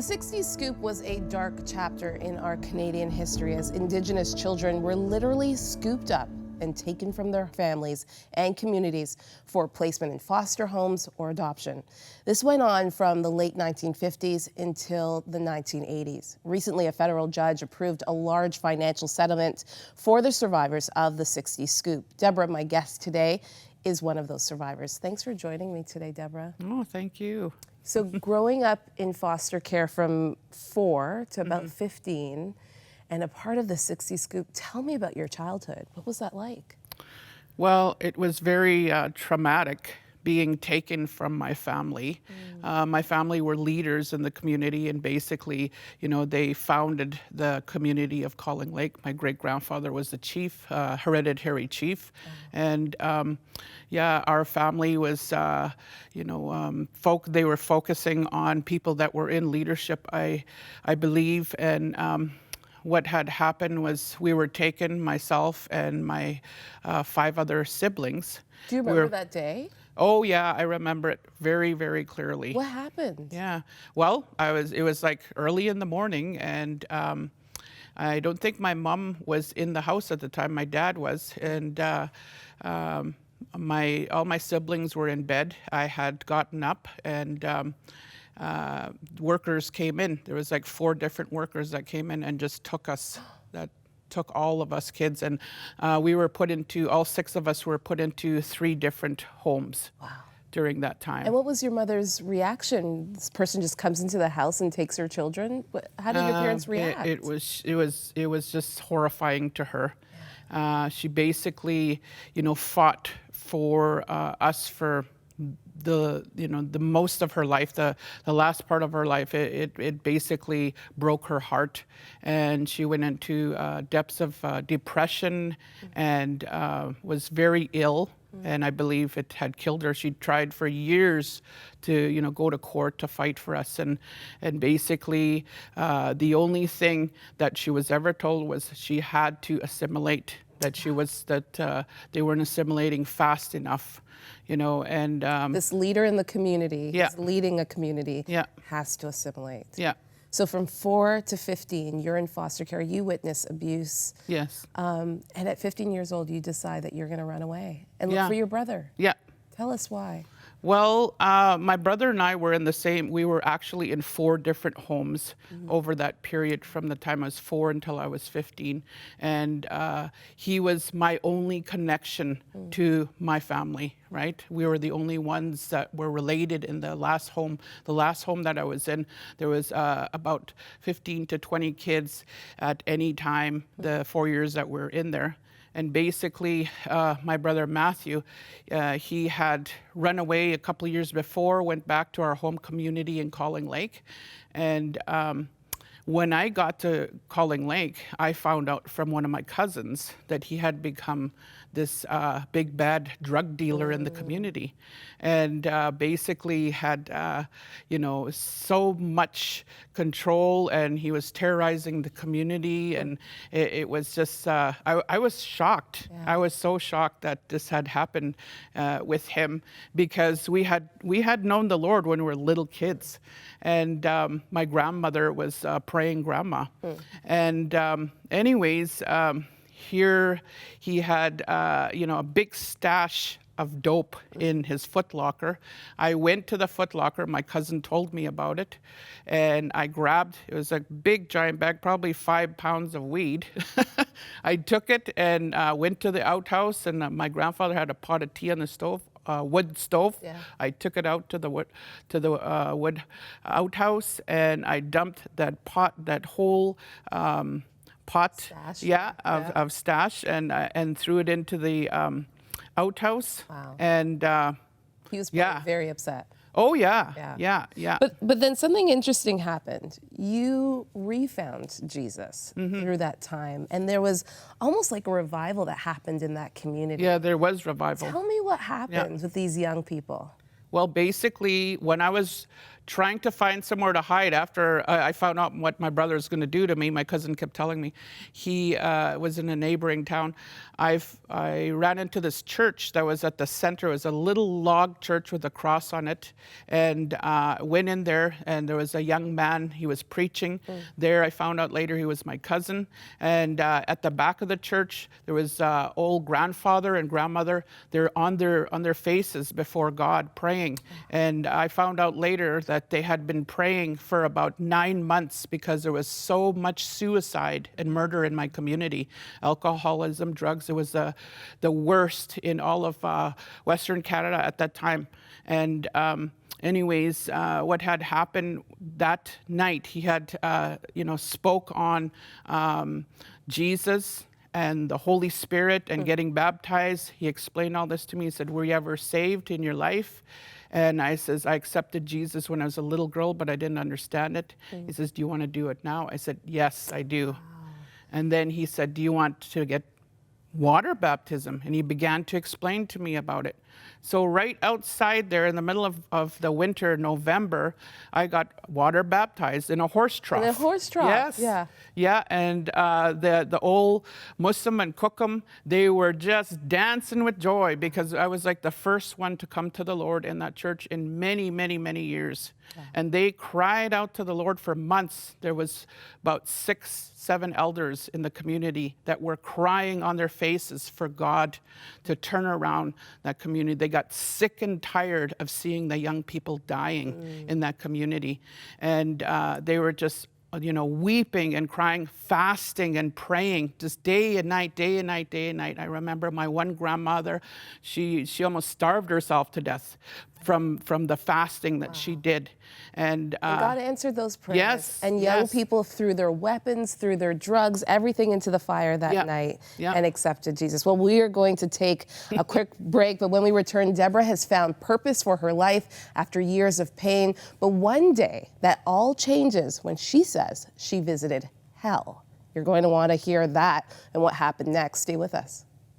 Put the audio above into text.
The 60s scoop was a dark chapter in our Canadian history as Indigenous children were literally scooped up and taken from their families and communities for placement in foster homes or adoption. This went on from the late 1950s until the 1980s. Recently, a federal judge approved a large financial settlement for the survivors of the 60s scoop. Deborah, my guest today, is one of those survivors. Thanks for joining me today, Deborah. Oh, thank you. So growing up in foster care from 4 to about 15 and a part of the 60s scoop, tell me about your childhood. What was that like? Well, it was very traumatic being taken from my family. My family were leaders in the community, and basically, you know, they founded the community of Calling Lake. My great-grandfather was the chief, hereditary chief. And yeah, our family was, they were focusing on people that were in leadership, I believe. And what had happened was we were taken, myself and my 5 other siblings. Do you remember that day? Oh yeah, I remember it very, very clearly. What happened? Yeah, well, it was like early in the morning, and I don't think my mom was in the house at the time. My dad was, and all my siblings were in bed. I had gotten up, and workers came in. There was like 4 different workers that came in and just took us. Took all of us kids, and we were put into, all 6 of us were put into 3 different homes. Wow. During that time. And what was your mother's reaction? This person just comes into the house and takes her children? How did your parents react? It was just horrifying to her. She basically, fought for us for the most of her life, the last part of her life. It basically broke her heart, and she went into depths of depression and was very ill. And I believe it had killed her. She tried for years to, go to court to fight for us. And basically, the only thing that she was ever told was she had to assimilate, that they weren't assimilating fast enough, and this leader in the community, yeah. who's leading a community, yeah. has to assimilate. Yeah. So from 4 to 15, you're in foster care, you witness abuse. Yes. And at 15 years old, you decide that you're going to run away and look for your brother. Yeah. Tell us why. Well, my brother and I were we were actually in 4 different homes over that period from the time I was 4 until I was 15. And he was my only connection to my family, right? We were the only ones that were related in the last home. The last home that I was in, there was about 15 to 20 kids at any time, the 4 years that we were in there. And basically, my brother Matthew, he had run away a couple of years before, went back to our home community in Calling Lake. And when I got to Calling Lake, I found out from one of my cousins that he had become this big bad drug dealer in the community, and basically had so much control, and he was terrorizing the community, and it was just I was shocked. Yeah. I was so shocked that this had happened with him, because we had known the Lord when we were little kids, and my grandmother was a praying grandma, and anyways. Here he had, a big stash of dope in his footlocker. I went to the footlocker. My cousin told me about it, and I grabbed. It was a big giant bag, probably 5 pounds of weed. I took it and went to the outhouse, and my grandfather had a pot of tea on the stove. Wood stove. Yeah. I took it out to the wood outhouse, and I dumped that whole pot, stash. Of stash, and threw it into the outhouse. Wow. And he was probably very upset. Oh yeah. But then something interesting happened. You refound Jesus through that time, and there was almost like a revival that happened in that community. Yeah, there was revival. Tell me what happened with these young people. Well, basically, when I was trying to find somewhere to hide after I found out what my brother was going to do to me. My cousin kept telling me. He was in a neighboring town. I ran into this church that was at the center. It was a little log church with a cross on it, and went in there, and there was a young man. He was preaching there. I found out later he was my cousin. And at the back of the church, there was old grandfather and grandmother. They're on their faces before God praying. And I found out later that they had been praying for about 9 months because there was so much suicide and murder in my community. Alcoholism, drugs. It was the worst in all of Western Canada at that time. And anyways, what had happened that night, he had, spoke on Jesus and the Holy Spirit and getting baptized. He explained all this to me. He said, were you ever saved in your life? And I says, I accepted Jesus when I was a little girl, but I didn't understand it. He says, do you want to do it now? I said, yes, I do. Wow. And then he said, do you want to get water baptism? And he began to explain to me about it. So right outside there in the middle of the winter, November, I got water baptized in a horse trough. In a horse trough? Yes. Yeah. Yeah, and the old Muslim and Kukum, they were just dancing with joy because I was like the first one to come to the Lord in that church in many, many, many years. Yeah. And they cried out to the Lord for months. There was about 6, 7 elders in the community that were crying on their faces for God to turn around that community. They got sick and tired of seeing the young people dying in that community. And they were just, weeping and crying, fasting and praying, just day and night, day and night, day and night. I remember my one grandmother, she almost starved herself to death from the fasting that she did. And God answered those prayers. Yes. And young people threw their weapons, threw their drugs, everything into the fire that night and accepted Jesus. Well, we are going to take a quick break, but when we return, Deborah has found purpose for her life after years of pain. But one day, that all changes when she says she visited hell. You're going to want to hear that and what happened next. Stay with us.